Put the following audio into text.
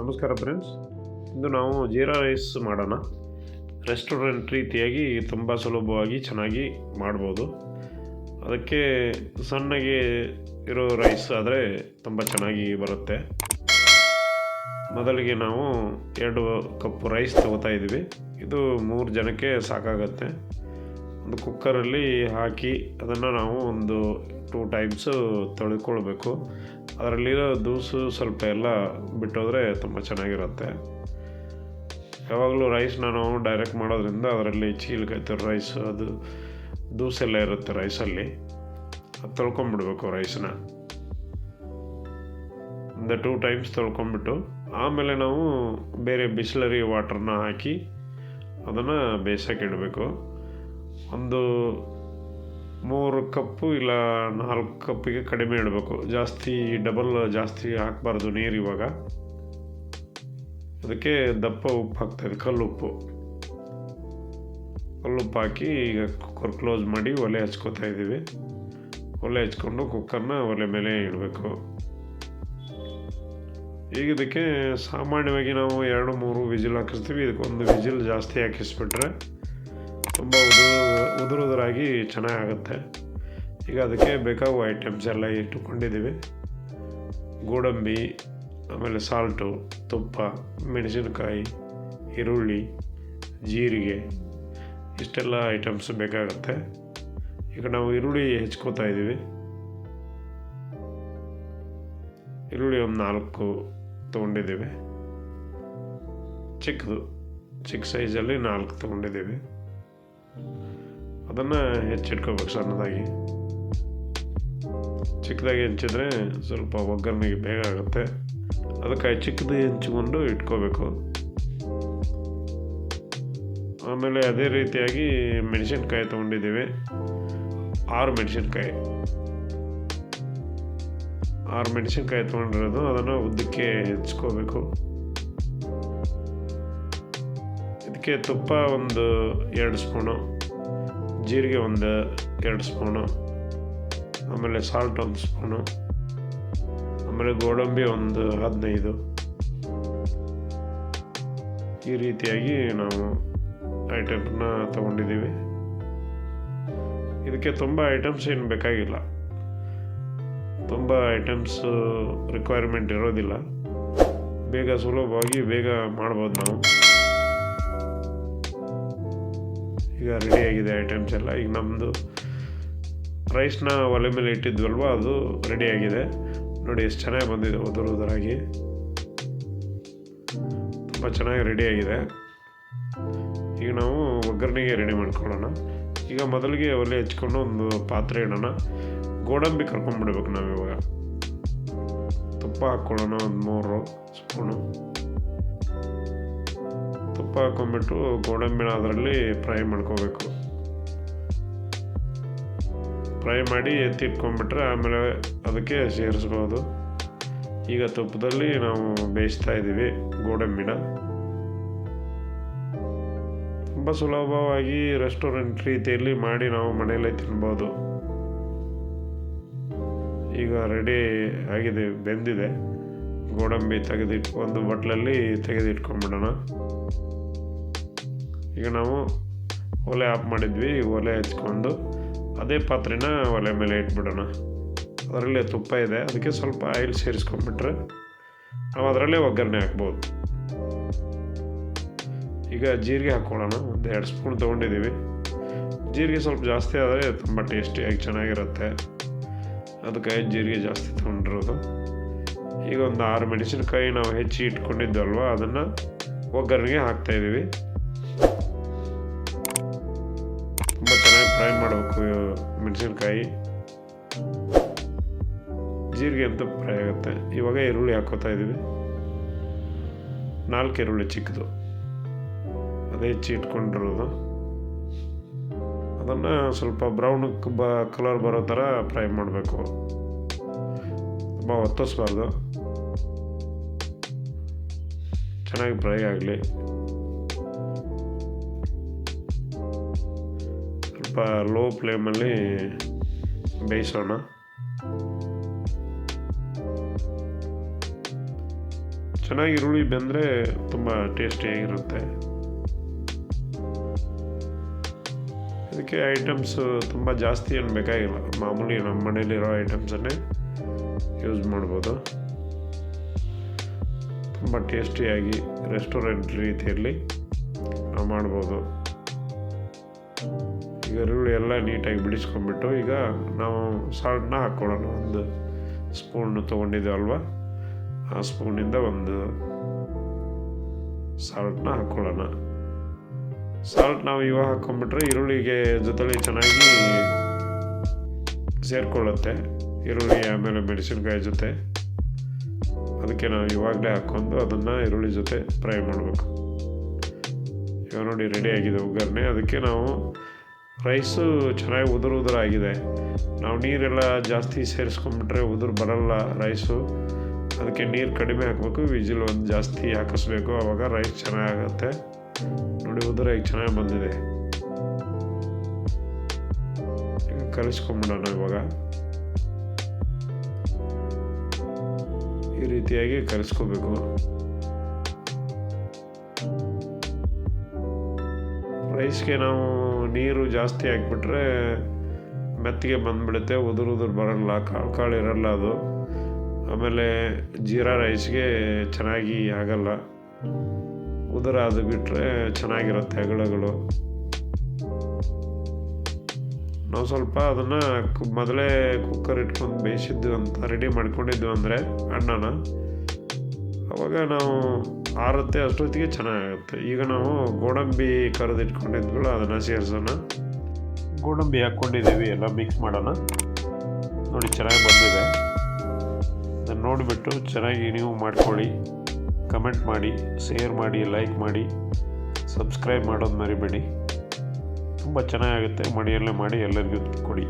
ನಮಸ್ಕಾರ ಫ್ರೆಂಡ್ಸ್. ಇಂದು ನಾವು ಜೀರಾ ರೈಸ್ ಮಾಡೋಣ. ರೆಸ್ಟೋರೆಂಟ್ ರೀತಿಯಾಗಿ ತುಂಬ ಸುಲಭವಾಗಿ ಚೆನ್ನಾಗಿ ಮಾಡ್ಬೋದು. ಅದಕ್ಕೆ ಸಣ್ಣಗೆ ಇರೋ ರೈಸ್ ಆದರೆ ತುಂಬ ಚೆನ್ನಾಗಿ ಬರುತ್ತೆ. ಮೊದಲಿಗೆ ನಾವು 2 ಕಪ್ ರೈಸ್ ತೊಗೋತಾ ಇದ್ದೀವಿ. ಇದು 3 ಜನಕ್ಕೆ ಸಾಕಾಗತ್ತೆ. ಒಂದು ಕುಕ್ಕರಲ್ಲಿ ಹಾಕಿ ಅದನ್ನು ನಾವು ಒಂದು 2 ಟೈಮ್ಸು ತೊಳ್ಕೊಳ್ಬೇಕು. ಅದರಲ್ಲಿರೋ ದೂಸು ಸ್ವಲ್ಪ ಎಲ್ಲ ಬಿಟ್ಟೋದ್ರೆ ತುಂಬ ಚೆನ್ನಾಗಿರುತ್ತೆ. ಯಾವಾಗಲೂ ರೈಸ್ನ ನಾವು ಡೈರೆಕ್ಟ್ ಮಾಡೋದ್ರಿಂದ ಅದರಲ್ಲಿ ಚೀಲಕೈತೆ ರೈಸ್ ಅದು ದೂಸೆಲ್ಲ ಇರುತ್ತೆ ರೈಸಲ್ಲಿ. ಅದು ತೊಳ್ಕೊಂಬಿಡ್ಬೇಕು ರೈಸನ್ನ. ಒಂದು 2 ಟೈಮ್ಸ್ ತೊಳ್ಕೊಂಬಿಟ್ಟು ಆಮೇಲೆ ನಾವು ಬೇರೆ ಬಿಸ್ಲರಿ ವಾಟರ್ನ ಹಾಕಿ ಅದನ್ನು ಬೇಯಿಸೋಕೆ ಇಡಬೇಕು. ಒಂದು 3 ಕಪ್ಪು ಇಲ್ಲ 4 ಕಪ್ಪಿಗೆ ಕಡಿಮೆ ಇಡಬೇಕು. ಜಾಸ್ತಿ ಹಾಕಬಾರ್ದು ನೀರು. ಇವಾಗ ಅದಕ್ಕೆ ದಪ್ಪ ಉಪ್ಪು ಹಾಕ್ತಾಯಿದೆ, ಕಲ್ಲುಪ್ಪು ಹಾಕಿ ಈಗ ಕುಕ್ಕರ್ ಕ್ಲೋಸ್ ಮಾಡಿ ಒಲೆ ಹಚ್ಕೋತಾ ಇದ್ದೀವಿ. ಒಲೆ ಹಚ್ಕೊಂಡು ಕುಕ್ಕರ್ನ ಒಲೆ ಮೇಲೆ ಇಡಬೇಕು. ಈಗ ಇದಕ್ಕೆ ಸಾಮಾನ್ಯವಾಗಿ ನಾವು 2-3 ವಿಜಿಲ್ ಹಾಕಿಸ್ತೀವಿ. ಇದಕ್ಕೊಂದು ವಿಜಿಲ್ ಜಾಸ್ತಿ ಹಾಕಿಸ್ಬಿಟ್ರೆ ತುಂಬ ಉದುರಾಗಿ ಚೆನ್ನಾಗಾಗುತ್ತೆ. ಈಗ ಅದಕ್ಕೆ ಬೇಕಾಗುವ ಐಟಮ್ಸ್ ಎಲ್ಲ ಇಟ್ಟುಕೊಂಡಿದ್ದೀವಿ. ಗೋಡಂಬಿ, ಆಮೇಲೆ ಸಾಲ್ಟು, ತುಪ್ಪ, ಮೆಣಸಿನಕಾಯಿ, ಈರುಳ್ಳಿ, ಜೀರಿಗೆ, ಇಷ್ಟೆಲ್ಲ ಐಟಮ್ಸ್ ಬೇಕಾಗುತ್ತೆ. ಈಗ ನಾವು ಈರುಳ್ಳಿ ಹೆಚ್ಕೋತಾ ಇದ್ದೀವಿ. ಈರುಳ್ಳಿ ಒಂದು 4 ತೊಗೊಂಡಿದ್ದೀವಿ. ಚಿಕ್ಕ ಸೈಜಲ್ಲಿ 4 ತೊಗೊಂಡಿದ್ದೀವಿ. ಅದನ್ನು ಹೆಚ್ಚಿಟ್ಕೋಬೇಕು ಸಣ್ಣದಾಗಿ. ಚಿಕ್ಕದಾಗಿ ಹೆಂಚಿದ್ರೆ ಸ್ವಲ್ಪ ಒಗ್ಗರಣೆಗೆ ಬೇಗ ಆಗುತ್ತೆ. ಅದಕ್ಕೆ ಚಿಕ್ಕದು ಹೆಂಚಿಕೊಂಡು ಇಟ್ಕೋಬೇಕು. ಆಮೇಲೆ ಅದೇ ರೀತಿಯಾಗಿ ಮೆಣಸಿನ್ಕಾಯಿ ತೊಗೊಂಡಿದ್ದೀವಿ. 6 ಮೆಣಸಿನ್ಕಾಯಿ ತೊಗೊಂಡಿರೋದು. ಅದನ್ನು ಉದ್ದಕ್ಕೆ ಹೆಚ್ಕೋಬೇಕು. ಇದಕ್ಕೆ ತುಪ್ಪ ಒಂದು 2 ಸ್ಪೂನು, ಜೀರಿಗೆ ಒಂದು 2 ಸ್ಪೂನು, ಆಮೇಲೆ ಸಾಲ್ಟ್ 1 ಸ್ಪೂನು, ಆಮೇಲೆ ಗೋಡಂಬಿ ಒಂದು 15. ಈ ರೀತಿಯಾಗಿ ನಾವು ಐಟಮ್ನ ತೊಗೊಂಡಿದ್ದೀವಿ. ಇದಕ್ಕೆ ತುಂಬ ಐಟಮ್ಸ್ ಏನು ಬೇಕಾಗಿಲ್ಲ. ತುಂಬ ಐಟಮ್ಸ್ ರಿಕ್ವೈರ್ಮೆಂಟ್ ಇರೋದಿಲ್ಲ. ಸುಲಭವಾಗಿ ಮಾಡ್ಬೋದು ನಾವು. ಈಗ ರೆಡಿಯಾಗಿದೆ ಐಟಮ್ಸ್ ಎಲ್ಲ. ಈಗ ನಮ್ಮದು ರೈಸ್ನ ಒಲೆ ಮೇಲೆ ಇಟ್ಟಿದ್ವಲ್ವ, ಅದು ರೆಡಿಯಾಗಿದೆ. ನೋಡಿ ಎಷ್ಟು ಚೆನ್ನಾಗಿ ಬಂದಿದೆ, ಉದುರಾಗಿ ತುಂಬ ಚೆನ್ನಾಗಿ ರೆಡಿಯಾಗಿದೆ. ಈಗ ನಾವು ಒಗ್ಗರಣೆಗೆ ರೆಡಿ ಮಾಡ್ಕೊಳ್ಳೋಣ. ಈಗ ಮೊದಲಿಗೆ ಒಲೆ ಹಚ್ಕೊಂಡು ಒಂದು ಪಾತ್ರೆ ಇಡೋಣ. ಗೋಡಂಬಿ ಕರ್ಕೊಂಡ್ಬಿಡ್ಬೇಕು ನಾವು. ಇವಾಗ ತುಪ್ಪ ಹಾಕ್ಕೊಳ್ಳೋಣ. ಒಂದು 3 ಸ್ಪೂನು ತುಪ್ಪ ಹಾಕೊಂಡ್ಬಿಟ್ಟು ಗೋಡಂಬಿನ ಅದರಲ್ಲಿ ಫ್ರೈ ಮಾಡ್ಕೋಬೇಕು. ಫ್ರೈ ಮಾಡಿ ಎತ್ತಿಟ್ಕೊಂಡ್ಬಿಟ್ರೆ ಆಮೇಲೆ ಅದಕ್ಕೆ ಸೇರಿಸ್ಬೋದು. ಈಗ ತುಪ್ಪದಲ್ಲಿ ನಾವು ಬೇಯಿಸ್ತಾ ಇದ್ದೀವಿ ಗೋಡಂಬಿನ. ತುಂಬ ಸುಲಭವಾಗಿ ರೆಸ್ಟೋರೆಂಟ್ ರೀತಿಯಲ್ಲಿ ಮಾಡಿ ನಾವು ಮನೆಯಲ್ಲೇ ತಿನ್ಬೋದು. ಈಗ ರೆಡಿ ಆಗಿದೆ, ಬೆಂದಿದೆ. ಗೋಡಂಬಿ ಒಂದು ಬಟ್ಲಲ್ಲಿ ತೆಗೆದಿಟ್ಕೊಂಡ್ಬಿಡೋಣ. ಈಗ ನಾವು ಒಲೆ ಆಫ್ ಮಾಡಿದ್ವಿ. ಒಲೆ ಹಚ್ಕೊಂಡು ಅದೇ ಪಾತ್ರೆನ ಒಲೆ ಮೇಲೆ ಇಟ್ಬಿಡೋಣ. ಅದರಲ್ಲೇ ತುಪ್ಪ ಇದೆ, ಅದಕ್ಕೆ ಸ್ವಲ್ಪ ಆಯಿಲ್ ಸೇರಿಸ್ಕೊಂಡ್ಬಿಟ್ರೆ ನಾವು ಅದರಲ್ಲೇ ಒಗ್ಗರಣೆ ಹಾಕ್ಬೋದು. ಈಗ ಜೀರಿಗೆ ಹಾಕ್ಕೊಳ್ಳೋಣ. ಒಂದು 2 ಸ್ಪೂನ್ ತೊಗೊಂಡಿದ್ದೀವಿ. ಜೀರಿಗೆ ಸ್ವಲ್ಪ ಜಾಸ್ತಿ ಆದರೆ ತುಂಬ ಟೇಸ್ಟಿಯಾಗಿ ಚೆನ್ನಾಗಿರುತ್ತೆ. ಅದಕ್ಕೆ ಜೀರಿಗೆ ಜಾಸ್ತಿ ತೊಗೊಂಡಿರೋದು. ಈಗ ಒಂದು 6 ಮೆಣಸಿನಕಾಯಿ ನಾವು ಹೆಚ್ಚಿ ಇಟ್ಕೊಂಡಿದ್ದಲ್ವ, ಅದನ್ನು ಒಗ್ಗರಣೆಗೆ ಹಾಕ್ತಾಯಿದ್ದೀವಿ. ತುಂಬ ಚೆನ್ನಾಗಿ ಫ್ರೈ ಮಾಡಬೇಕು ಮೆಣಸಿನ್ಕಾಯಿ. ಜೀರಿಗೆ ಅಂತ ಫ್ರೈ ಆಗುತ್ತೆ. ಇವಾಗ ಈರುಳ್ಳಿ ಹಾಕ್ಕೋತಾ ಇದ್ದೀವಿ. 4 ಈರುಳ್ಳಿ ಚಿಕ್ಕದು, ಅದೇ ಹೆಚ್ಚಿ ಇಟ್ಕೊಂಡಿರೋದು. ಅದನ್ನು ಸ್ವಲ್ಪ ಬ್ರೌನ್ ಕಲರ್ ಬರೋ ಥರ ಫ್ರೈ ಮಾಡಬೇಕು. ತುಂಬ ಒತ್ತಿಸ್ಬಾರ್ದು, ಚೆನ್ನಾಗಿ ಫ್ರೈ ಆಗಲಿ. ಸ್ವಲ್ಪ ಲೋ ಫ್ಲೇಮಲ್ಲಿ ಬೇಯಿಸೋಣ. ಚೆನ್ನಾಗಿ ಈರುಳ್ಳಿ ಬೆಂದರೆ ತುಂಬ ಟೇಸ್ಟಿಯಾಗಿರುತ್ತೆ. ಇದಕ್ಕೆ ಐಟಮ್ಸ್ ತುಂಬ ಜಾಸ್ತಿ ಏನು ಬೇಕಾಗಿಲ್ಲ, ಮಾಮೂಲಿ ನಮ್ಮ ಮನೇಲಿರೋ ಐಟಮ್ಸನ್ನೇ ಯೂಸ್ ಮಾಡ್ಬೋದು. ತುಂಬ ಟೇಸ್ಟಿಯಾಗಿ ರೆಸ್ಟೋರೆಂಟ್ ರೀತಿಯಲ್ಲಿ ನಾವು ಮಾಡ್ಬೋದು. ಈಗ ಈರುಳ್ಳಿ ಎಲ್ಲ ನೀಟಾಗಿ ಬಿಡಿಸ್ಕೊಂಡ್ಬಿಟ್ಟು ಈಗ ನಾವು ಸಾಲ್ಟನ್ನ ಹಾಕ್ಕೊಳ್ಳೋಣ. ಒಂದು ಸ್ಪೂನ್ ತೊಗೊಂಡಿದ್ದೇವಲ್ವ, ಆ ಸ್ಪೂನಿಂದ ಒಂದು ಸಾಲ್ಟನ್ನ ಹಾಕ್ಕೊಳ್ಳೋಣ. ಸಾಲ್ಟ್ ನಾವು ಇವಾಗ ಹಾಕ್ಕೊಂಡ್ಬಿಟ್ರೆ ಈರುಳ್ಳಿಗೆ ಜೊತೆಲಿ ಚೆನ್ನಾಗಿ ಸೇರಿಕೊಳ್ಳುತ್ತೆ, ಈರುಳ್ಳಿ ಆಮೇಲೆ ಮೆಣಸಿನ್ಕಾಯಿ ಜೊತೆ. ಅದಕ್ಕೆ ನಾವು ಇವಾಗಲೇ ಹಾಕ್ಕೊಂಡು ಅದನ್ನು ಈರುಳ್ಳಿ ಜೊತೆ ಫ್ರೈ ಮಾಡಬೇಕು. ಇವಾಗ ನೋಡಿ ರೆಡಿ ಆಗಿದೆ ಒಗ್ಗರಣೆ. ಅದಕ್ಕೆ ನಾವು ರೈಸು ಚೆನ್ನಾಗಿ ಉದುರಾಗಿದೆ. ನಾವು ನೀರೆಲ್ಲ ಜಾಸ್ತಿ ಸೇರಿಸ್ಕೊಂಡ್ಬಿಟ್ರೆ ಉದುರು ಬರಲ್ಲ ರೈಸು. ಅದಕ್ಕೆ ನೀರು ಕಡಿಮೆ ಹಾಕಬೇಕು, ವಿಜಿಲ್ ಒಂದು ಜಾಸ್ತಿ ಹಾಕಿಸ್ಬೇಕು, ಆವಾಗ ರೈಸ್ ಚೆನ್ನಾಗಾಗುತ್ತೆ. ನೋಡಿ ಉದುರಾಗಿ ಚೆನ್ನಾಗಿ ಬಂದಿದೆ. ಈಗ ಕಲಿಸ್ಕೊಂಬಿಡೋಣ. ಇವಾಗ ಈ ರೀತಿಯಾಗಿ ಕಲಿಸ್ಕೋಬೇಕು. ರೈಸ್ಗೆ ನಾವು ನೀರು ಜಾಸ್ತಿ ಹಾಕ್ಬಿಟ್ರೆ ಮೆತ್ತಿಗೆ ಬಂದುಬಿಡುತ್ತೆ, ಉದುರು ಬರಲ್ಲ, ಕಾಳು ಇರಲ್ಲ ಅದು. ಆಮೇಲೆ ಜೀರಾ ರೈಸ್ಗೆ ಚೆನ್ನಾಗಿ ಆಗಲ್ಲ, ಉದುರಾದು ಬಿಟ್ಟರೆ ಚೆನ್ನಾಗಿರುತ್ತೆ ಅಗಳಗಳು. ನಾವು ಸ್ವಲ್ಪ ಅದನ್ನು ಮೊದಲೇ ಕುಕ್ಕರ್ ಇಟ್ಕೊಂಡು ಬೇಯಿಸಿದ್ದು ಅಂತ ರೆಡಿ ಮಾಡ್ಕೊಂಡಿದ್ದು ಅಂದರೆ ಅನ್ನನ, ಅವಾಗ ನಾವು ಆರುತ್ತೆ, ಅಷ್ಟೊತ್ತಿಗೆ ಚೆನ್ನಾಗುತ್ತೆ. ಈಗ ನಾವು ಗೋಡಂಬಿ ಕರೆದಿಟ್ಕೊಂಡಿದ್ವಲ್ಲ ಅದನ್ನು ಸೇರಿಸೋಣ. ಗೋಡಂಬಿ ಹಾಕ್ಕೊಂಡಿದ್ದೀವಿ, ಎಲ್ಲ ಮಿಕ್ಸ್ ಮಾಡೋಣ. ನೋಡಿ ಚೆನ್ನಾಗಿ ಬಂದಿದೆ. ಅದನ್ನು ನೋಡಿಬಿಟ್ಟು ಚೆನ್ನಾಗಿ ನೀವು ಮಾಡ್ಕೊಳ್ಳಿ, ಕಮೆಂಟ್ ಮಾಡಿ, ಶೇರ್ ಮಾಡಿ, ಲೈಕ್ ಮಾಡಿ, ಸಬ್ಸ್ಕ್ರೈಬ್ ಮಾಡೋದು ಮರಿಬೇಡಿ. ತುಂಬ ಚೆನ್ನಾಗುತ್ತೆ. ಮನೆಯಲ್ಲೇ ಮಾಡಿ ಎಲ್ಲರಿಗೂ ಕೊಡಿ.